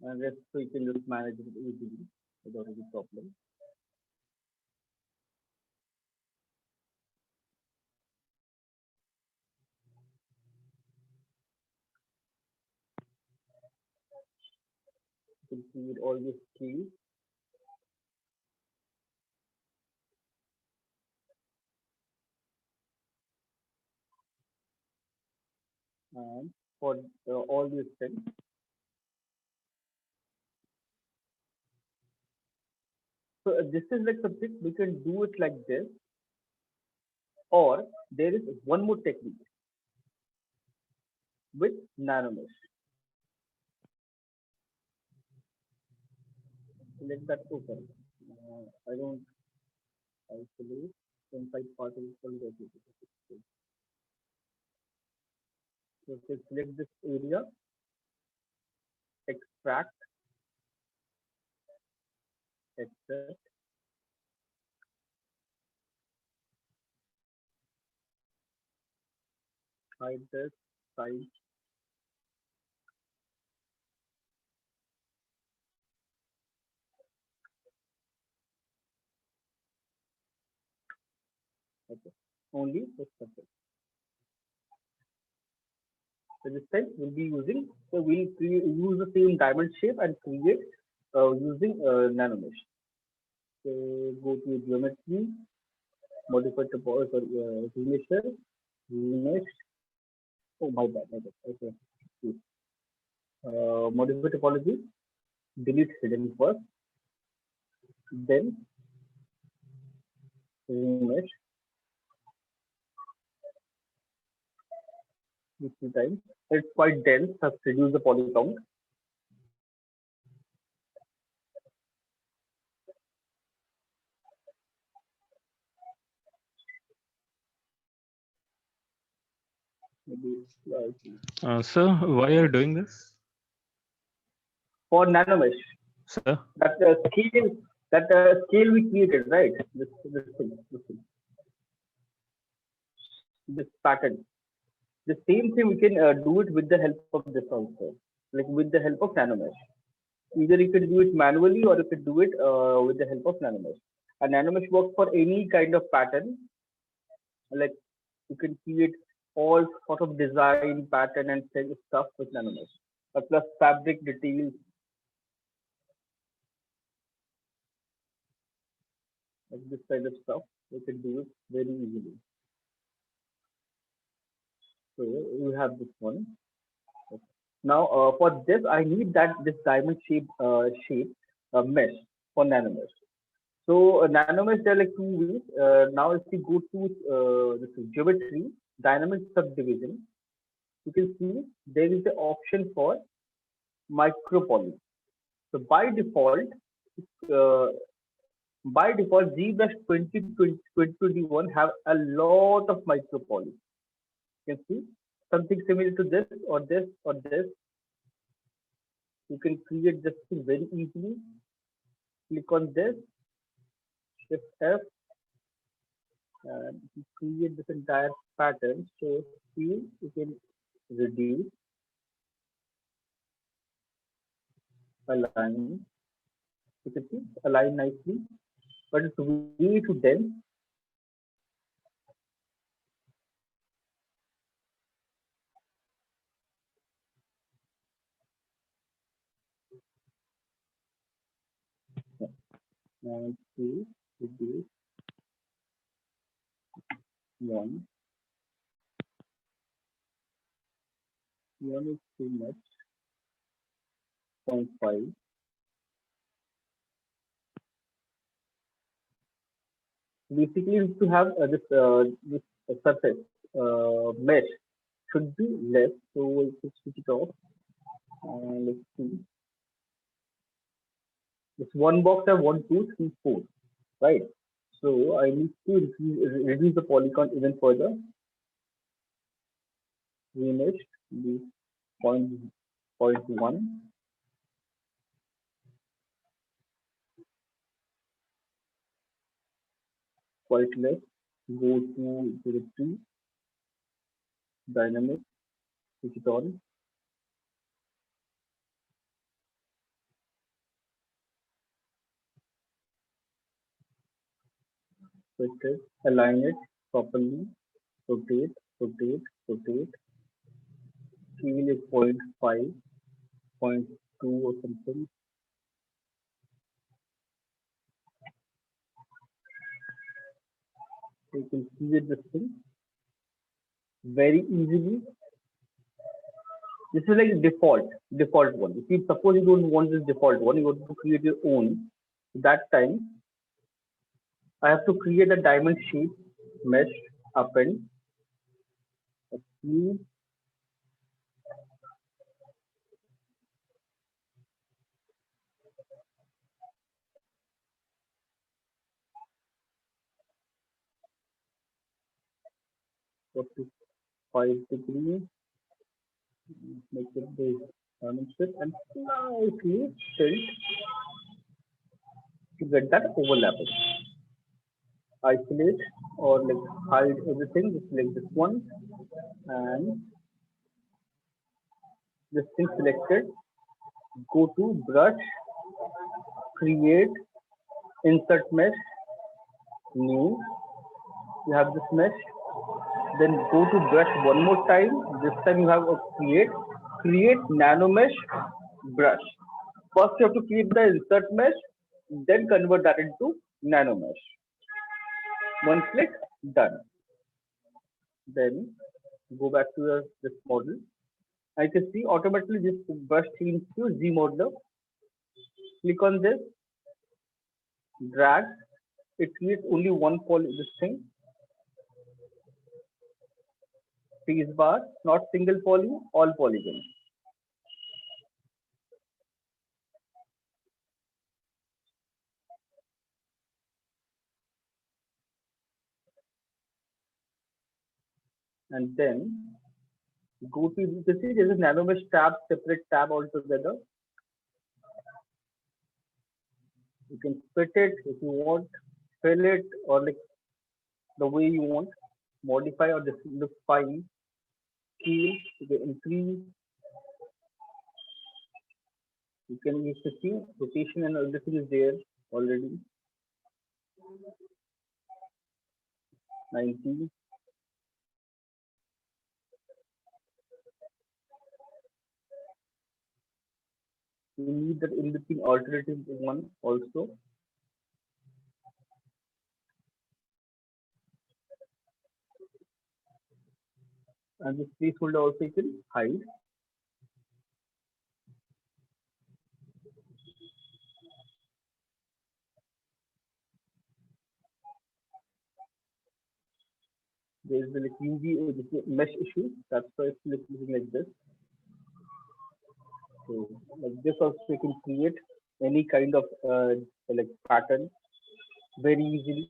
and rest so you can just manage it easily without any problem. You can see it all these keys, and for all these things. So this is like something we can do it like this, or there is one more technique with nanomesh. Let that open. I don't isolate inside particles from the application. So select this area, extract, extract, hide this, side. Okay. Only this surface. So this time we'll be using, so we'll use the same diamond shape and create using nanomesh. So go to geometry, modify topology, sorry, remesher, remesh. Oh my bad, my bad. Okay. Modify topology, delete hidden first, then remesh two times. It's quite dense, has reduced the poly count. Maybe Sir, why are you doing this? for nanomesh. Sir? That scale we created, right? This pattern. The same thing we can do it with the help of this also, like with the help of nanomesh. Either you can do it manually or you can do it with the help of nanomesh. A nanomesh works for any kind of pattern. Like you can create all sort of design, pattern, and stuff with nanomesh. Plus fabric details, like this kind of stuff, you can do it very easily. So we have this one. Now for this, I need that this diamond shape mesh for nanomesh. So nanomesh there are like two ways. Now if you go to this is geometry, dynamic subdivision, you can see there is the option for micropoly. So uh, by default, ZBrush 2021 have a lot of micropoly. You can see something similar to this or this or this. You can create this thing very easily. Click on this, Shift F, and create this entire pattern. So here you can reduce, align. You can see align nicely, but it's way too dense. And two, reduce one. One is too much. 0.5. Basically, to have this surface mesh should be less. So we'll just switch it off. And let's see. This one box have 1, 2, 3, 4, right? So I need to reduce the polygon even further. Remesh the point 1. Quite less. Go to directory, dynamic, switch it on. Fit it, align it properly, rotate, rotate, rotate, scale is 0.5, 0.2 or something. You can create this thing very easily. This is like default one. If you suppose you don't want this default one, you want to create your own. That time, I have to create a diamond shape mesh append. A few 45 degrees, make it the diamond shape and slightly tilt to get that overlapping. Isolate or like hide everything, just like this one, and this thing selected. Go to brush, create, insert mesh, new. You have this mesh. Then go to brush one more time. This time you have a create nano mesh brush. First you have to create the insert mesh, then convert that into nano mesh. One click, done. Then go back to this model. I can see automatically this brush changed to Z modeler. Click on this, drag. It creates only one this thing. Space bar, not single poly, all polygons. And then go to, you can see there's a nano mesh tab, separate tab altogether. You can fit it if you want, fill it, or like the way you want, modify or just look fine. Scale, you can increase. You can use the see rotation and everything is there already. 90. You need that in between alternative one also. And this placeholder also you can hide. There is the like UV or the mesh issue. That's why it's looking like this. So like this also you can create any kind of like pattern very easily.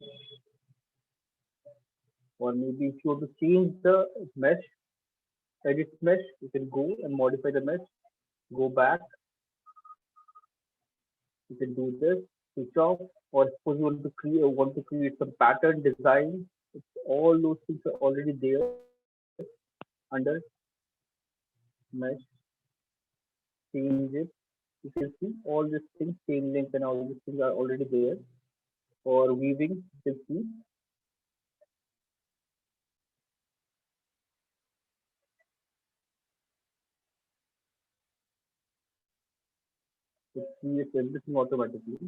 Or maybe if you want to change the mesh, edit mesh, you can go and modify the mesh, go back. You can do this, switch off, or suppose you want to create some pattern design. All those things are already there under mesh. Change it. You can see all these things, chain link and all these things are already there. For weaving, you can see. It creates everything automatically.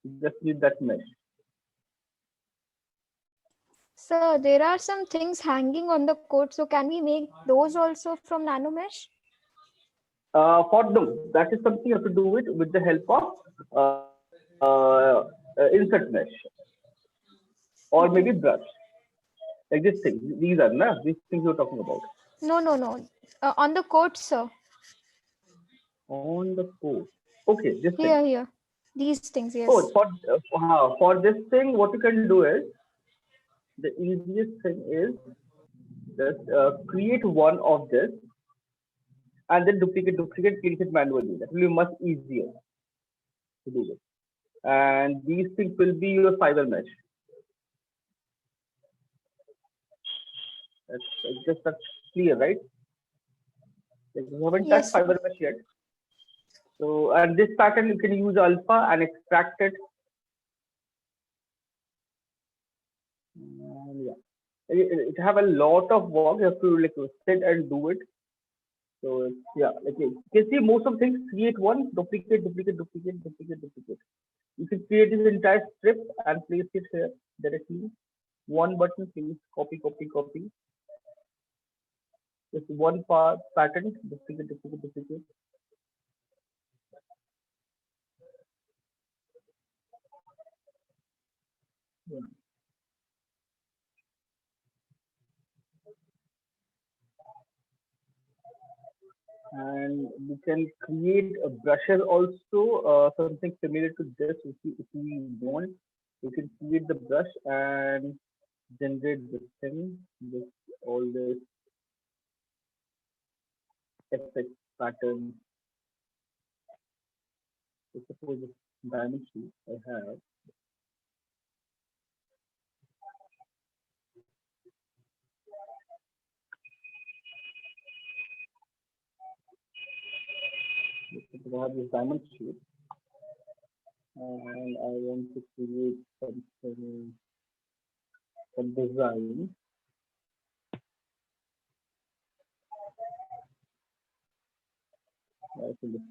You just need that mesh. So there are some things hanging on the code. So can we make those also from nano mesh? For them, that is something you have to do it with the help of insert mesh or maybe brush. Like this thing. These are these things you're talking about. No. On the code, sir. On the code. Okay, this thing. Here. These things, yes. Oh, for this thing, what you can do is the easiest thing is just create one of this and then duplicate, create it manually. That will be much easier to do this. And these things will be your fiber mesh. That's clear, right? Like you haven't touched fiber mesh yet. So, and this pattern you can use alpha and extract it. And yeah, it have a lot of work. You have to like sit and do it. So yeah, like you can see most of things. Create one, duplicate, duplicate, duplicate, duplicate, duplicate. You can create this entire strip and place it here directly. One button, please copy, copy, copy. Just one part pattern, duplicate, duplicate, duplicate. Yeah. And we can create brushes also, something similar to this. If we want, we can create the brush and generate this thing, this all this effect pattern. So suppose this diamond sheet I have, suppose I have this diamond sheet and I want to create something, some design. I can just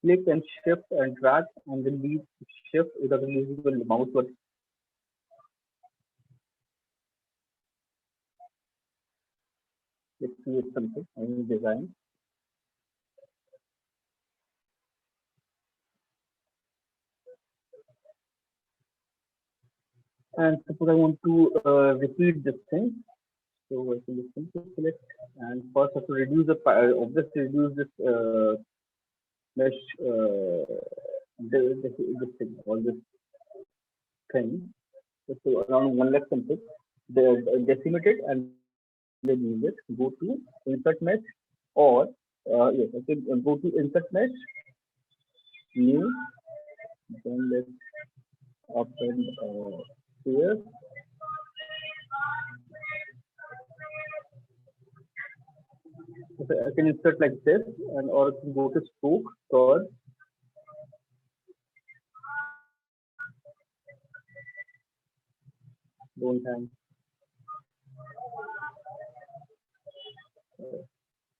click and shift and drag and then leave shift without using the mouse, but let's create something, I mean design. And suppose I want to repeat this thing. So I can just simply select and first have to reduce the obviously reduce this mesh this thing, all this thing. So around 1 lakh something. Decimate it and then use it. Go to insert mesh or yes, I can go to insert mesh, new, then let's open here. Okay, I can insert like this, and or I can go to stroke, curve, don't have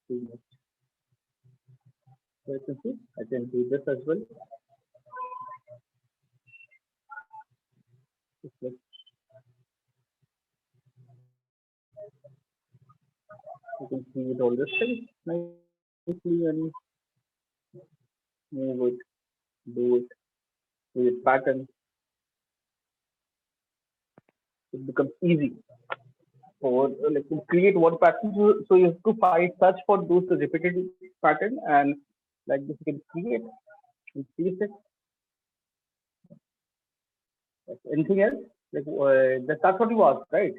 too much. So I can see, I can do this as well. Just like you can see with all this thing nicely and move it, do it, create pattern. It becomes easy for like to create one pattern. So you have to find search for those repetitive pattern and like this you can create and paste it. Anything else? Like that's what you asked, right?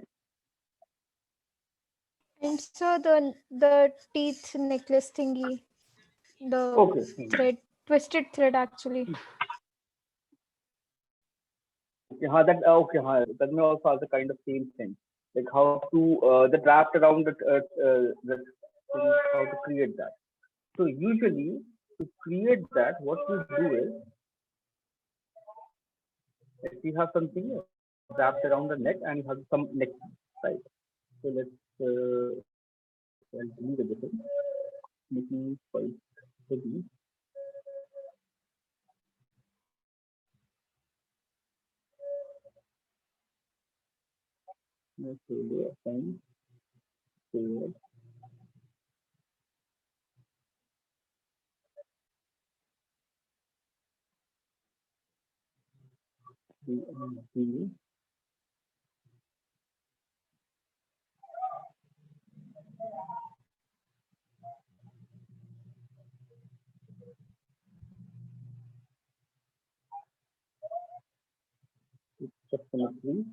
And so the teeth necklace thingy, the Okay. thread, twisted thread actually. Okay, okay, that may also have the kind of same thing, like how to the draft around the thing, how to create that. So usually to create that, what we do is if we have something wrapped around the neck and you have some neck, right? So let's I'll delete everything, making quite heavy. Let's say the assign, save, the customer 3.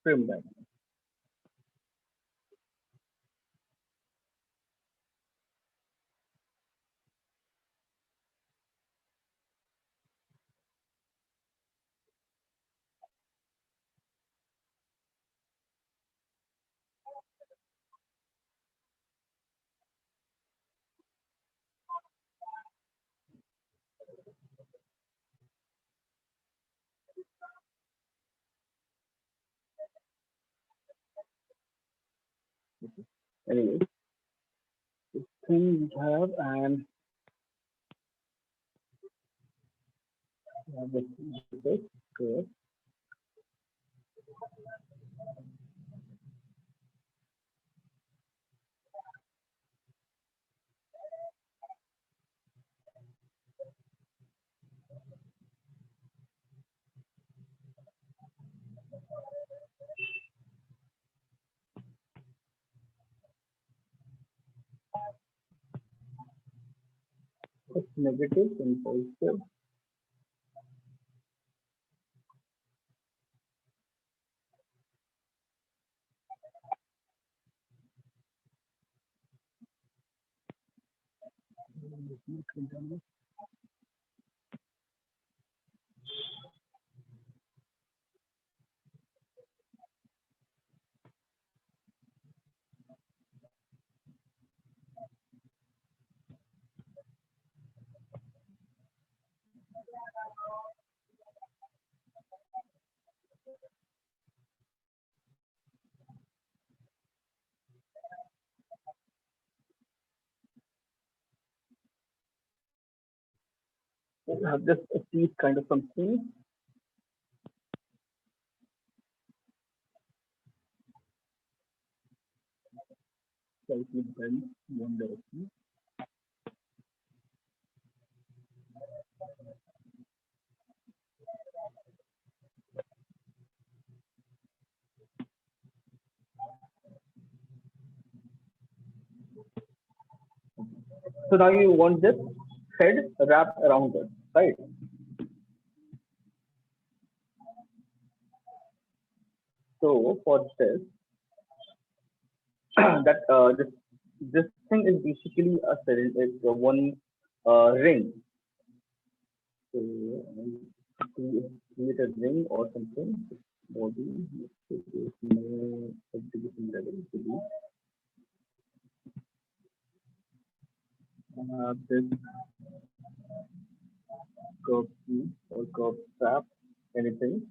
Trim that. Anyway, this thing we have, and we have this here. It's negative and positive. We have this teeth kind of something, slightly bent one direction. So now you want this head wrapped around it, right? So for this, that this thing is basically a cylinder, it's a one ring. So create a ring or something. Body, no subdivision level. This curve key or curve strap, anything.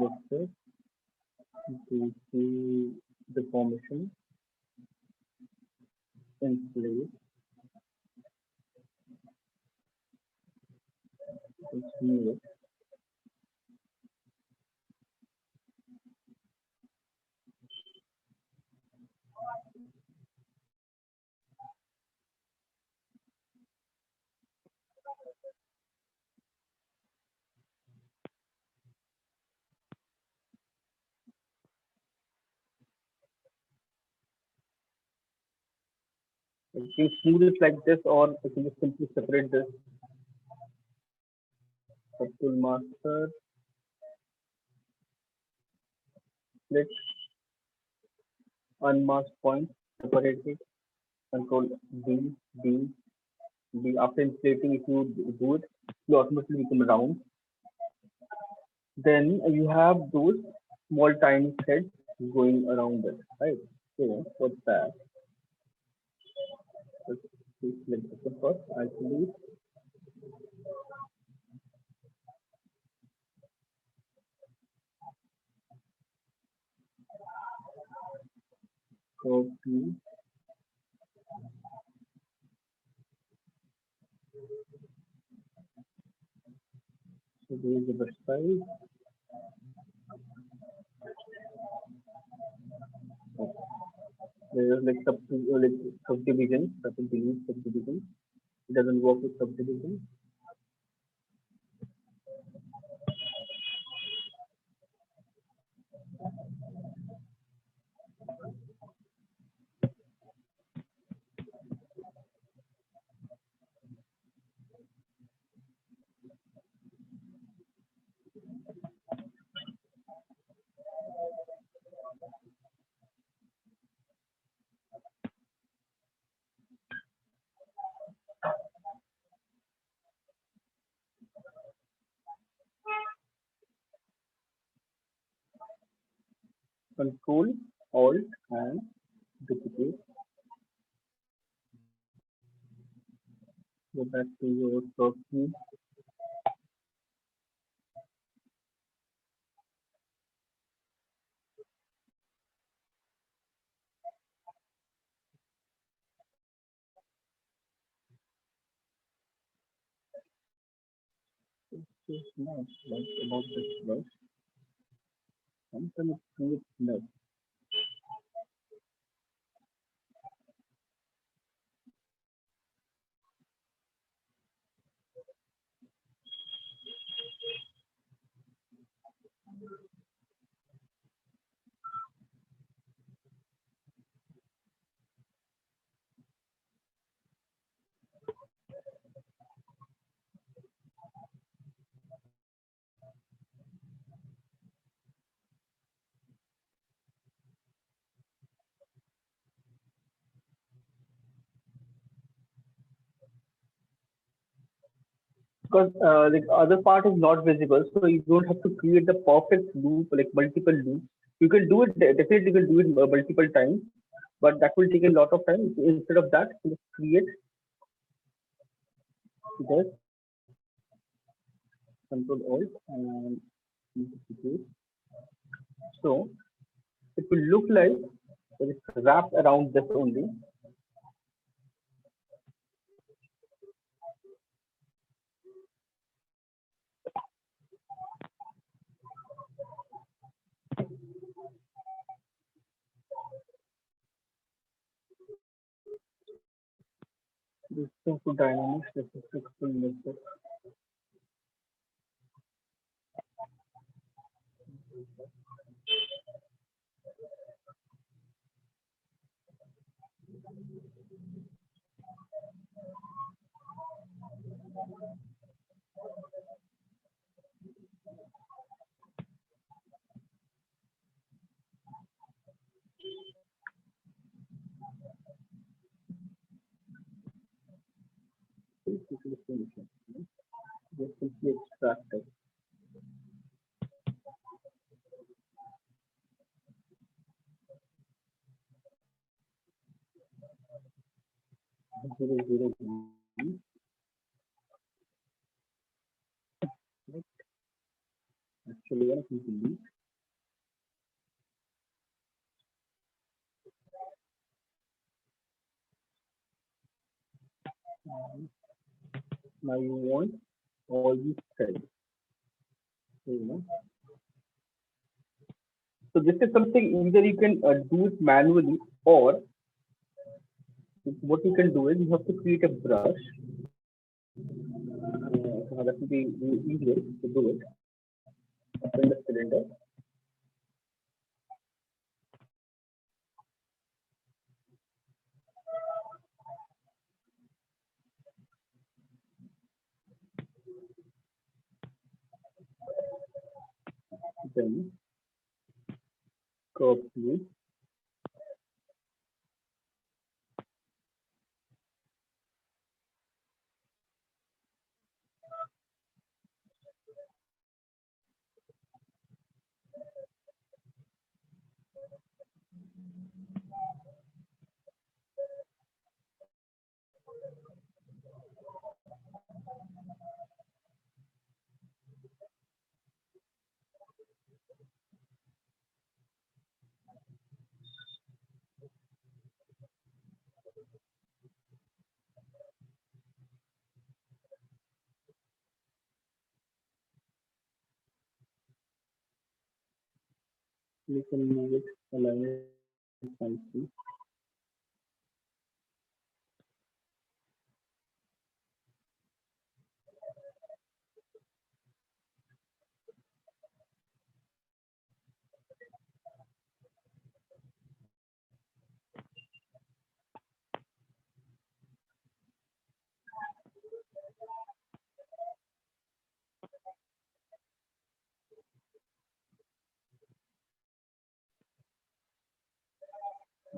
Let's say to see the formation in place. It's new. I can smooth it like this, or I can just simply separate this. Tool master, split, unmasked point, separate it, control D, D, D. After inflating, if you do it, you automatically become round. Then you have those small tiny threads going around it, right? So for that, let's select the first. Actually, copy. So there is the brush size. There is like subdivision, certain delete subdivision. It doesn't work with subdivision. Control, Alt, and duplicate. Go back to your top view. Just now, like about this brush, I'm gonna create net. Because the other part is not visible, so you don't have to create the perfect loop like multiple loops. You can do it definitely. You can do it multiple times, but that will take a lot of time. Instead of that, you create this Control Alt and duplicate. So it will look like it's wrapped around this only. This is to dynamics. This is to full method. This is the solution. Just simply extract it. 0, 0, 1. Actually, I think delete. Now you want all these cells. So, so this is something either you can do it manually, or what you can do is you have to create a brush. That will be easier to do it. Open the cylinder. Then curve tool. You can move it, align it nicely.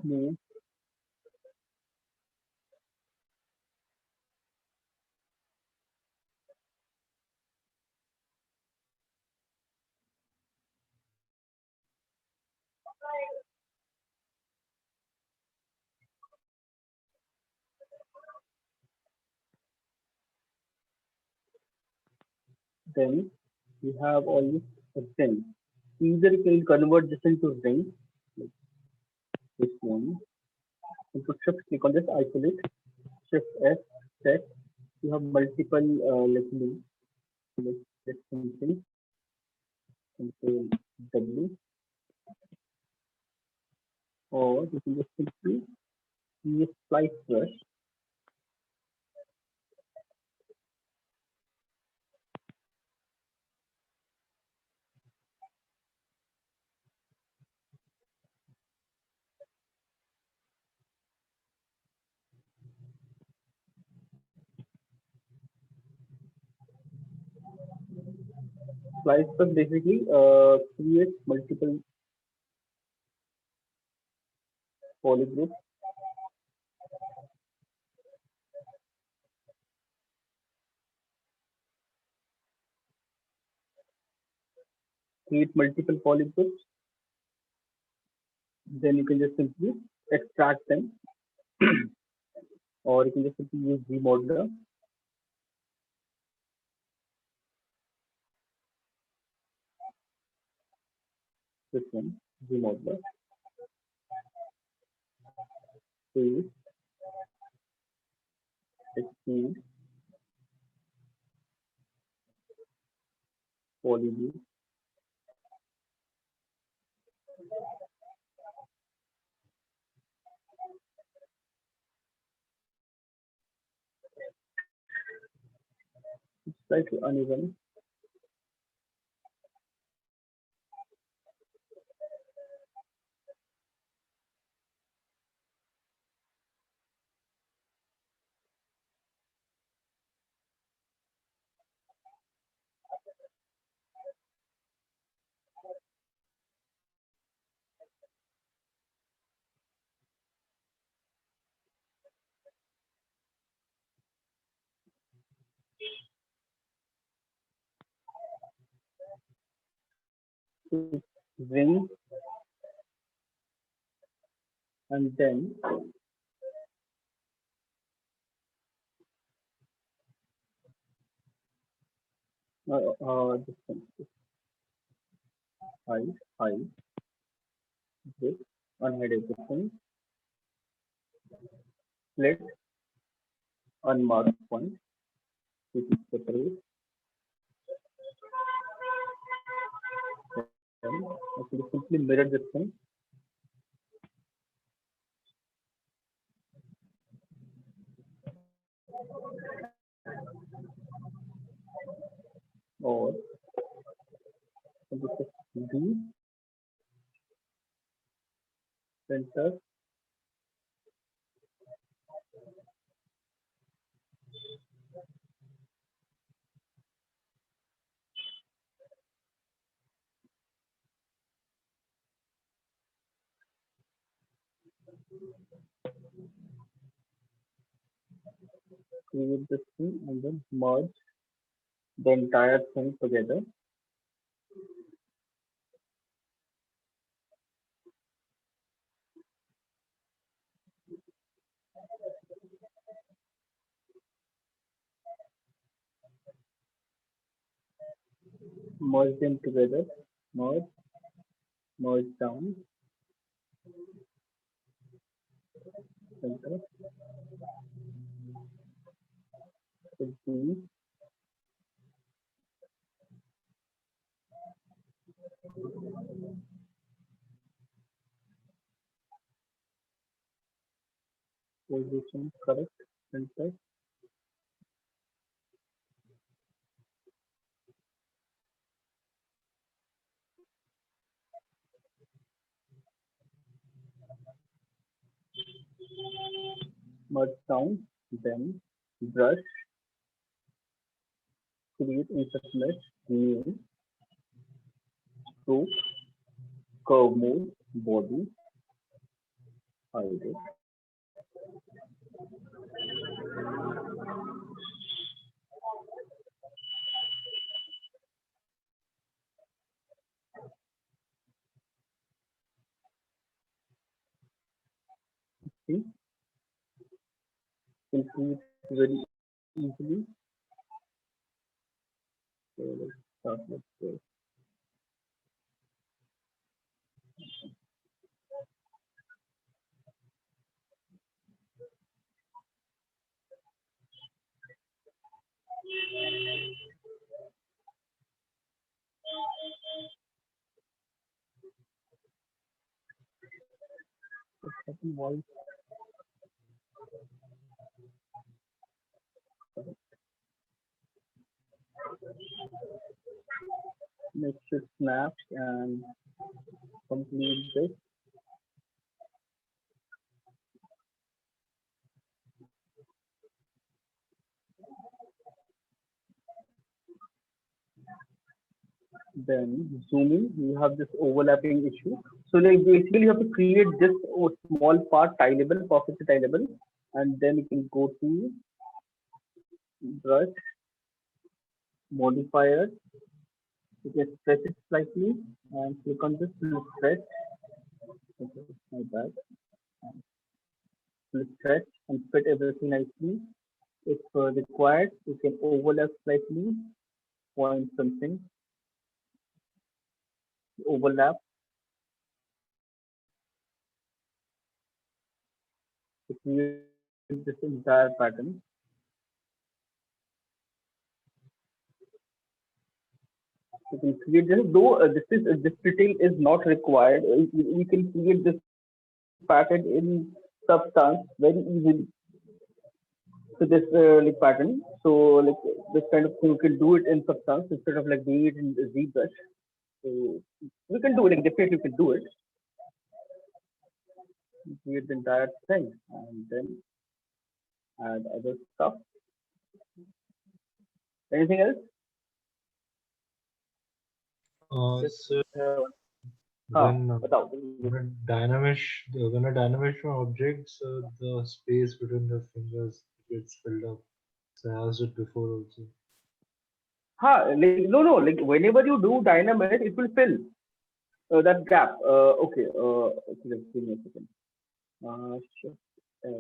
move then you have almost a ring. Either you can convert this into ring, like this one. You put shift, click on this, isolate, shift S, set. You have multiple like loops. Let's something, control W, or you can just simply use splice brush. Splice brush basically creates multiple polygroups. Create multiple polygroups. Then you can just simply extract them, or you can just simply use remodeler. This one, remodeler. Save, extrude, polygroup. It's slightly uneven. It's ring, and then this one, hide, hide, this, unhide everything, split, unmarked point, which is separate. Then actually simply mirror this thing, or this is D, center, create this thing, and then merge the entire thing together. Merge them together, merge, merge down, center, D, position correct, center, merge down, then brush, create insert mesh, new, stroke, curve mode, body, hide it. See, you can see it very easily. So let's start with this. Second voice. Make sure it snaps and complete this. Then zooming, you have this overlapping issue. So like basically you have to create this small part tileable, perfectly tileable, and then you can go to brush modifier. You can stretch it slightly and click on this little stretch. Okay, my bad. Little stretch and fit everything nicely. If required, you can overlap slightly, point something, overlap to create this entire pattern. You can create this, though this detail is not required. We can create this pattern in Substance very easily. So this like pattern, so like this kind of thing, you can do it in Substance instead of like doing it in ZBrush. So we can do it, like definitely you can do it. Create the entire thing and then add other stuff. Anything else? So हाँ when बताओ. when a dynamic objects, the space between the fingers gets filled up. So I asked it before also. Like, no, like whenever you do dynamite, it will fill that gap. Okay, okay, just give me a second. Shift S,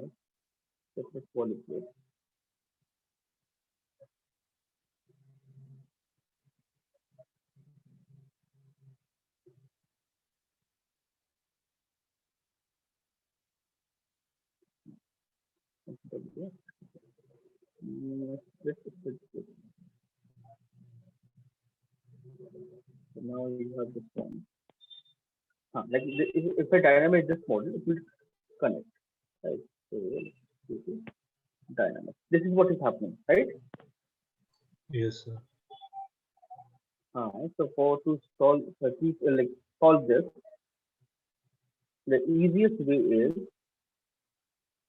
separate polyglot. Split. So now you have this one. Like if a dynamite this model, it will connect, right? So this is dynamic. This is what is happening, right? Yes, sir. So for to solve like solve this, the easiest way is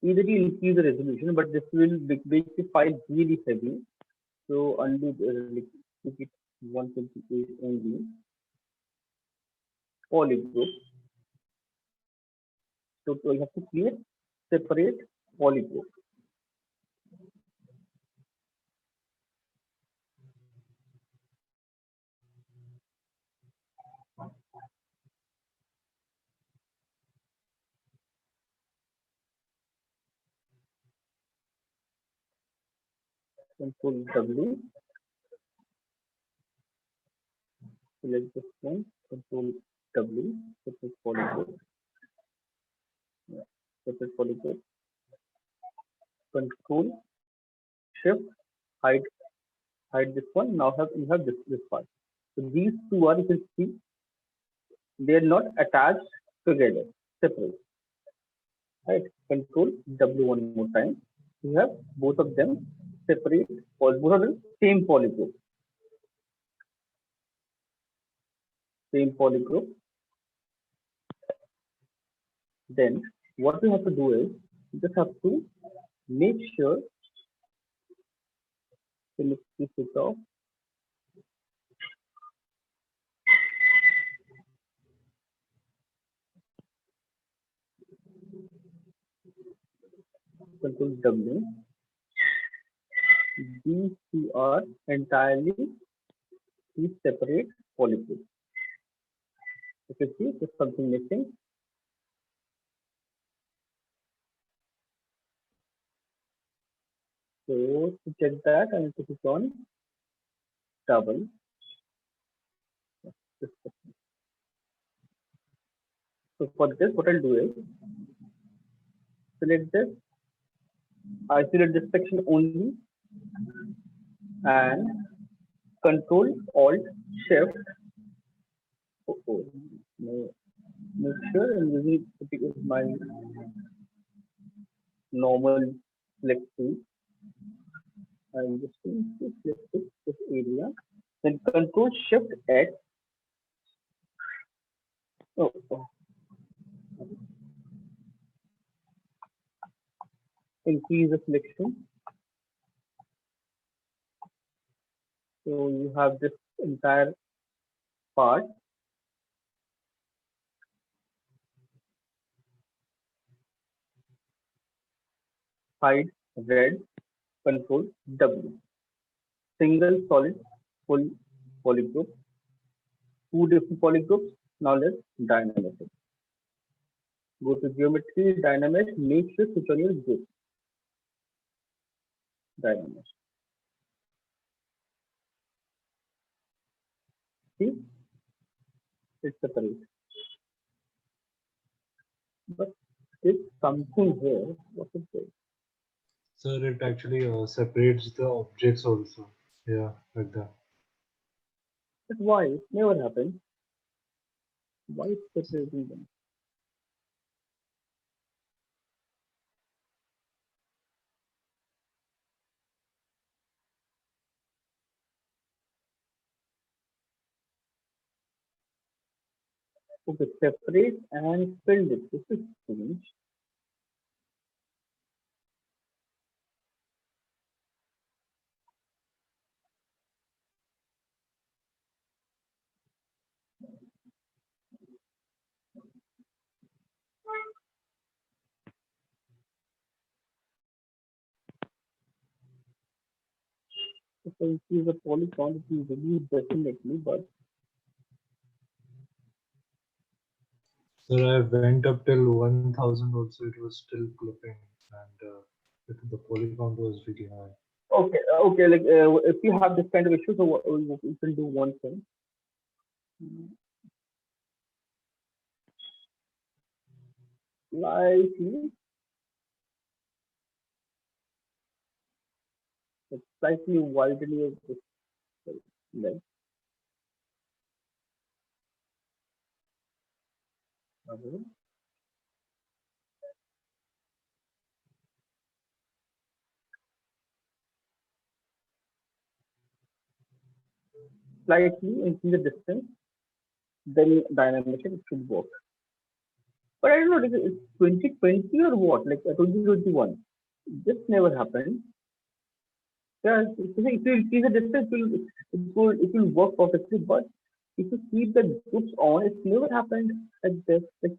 either you increase the resolution, but this will make the file really heavy. So undo like make it 128 MB polygroup. So you have to create separate polygroup. Control W, select this one, Control W, separate polygroup. Yeah, separate polygroup. Control Shift hide this one. Now you have this part. So these two are, you can see, they are not attached together, separate. Right? Control W one more time. You have both of them separate, or both of them same polygroup. Same polygroup. Then what we have to do is you just have to make sure to switch off. control W. These two are entirely two separate polygroups. If you see, there's something missing. So to check that, I need to click on double. So for this, what I'll do is select this, isolate this section only, and Control Alt Shift. No, make sure I'm using my normal select tool. I'm just going to select this area. Then Control Shift X. Oh. Increase the selection. So you have this entire part. Hide red, Control W. Single solid full polygroup. Two different polygroups. Now let's dynamic it. Go to geometry, dynamic, make sure switch on your group. Dynamic. See? It's separate. But it's something here. What is it? Sir, it actually separates the objects also. Yeah, like that. But why? It never happened. Why is separating them? Okay, separate and filled it. This is strange. If I use a polygon, it will reduce definitely, but Sir, I went up till 1000 also, it was still clipping, and the poly count was really high. okay, like if you have this kind of issue, so you can do one thing. Slightly, it's slightly widely of this leg. Okay. Slightly increase the distance, then dynamically it should work. But I don't know, it's 2020 or what? Like 2021. This never happened. Yeah, if you increase the distance, it will work perfectly. But if you keep the groups on, it's never happened like this. Like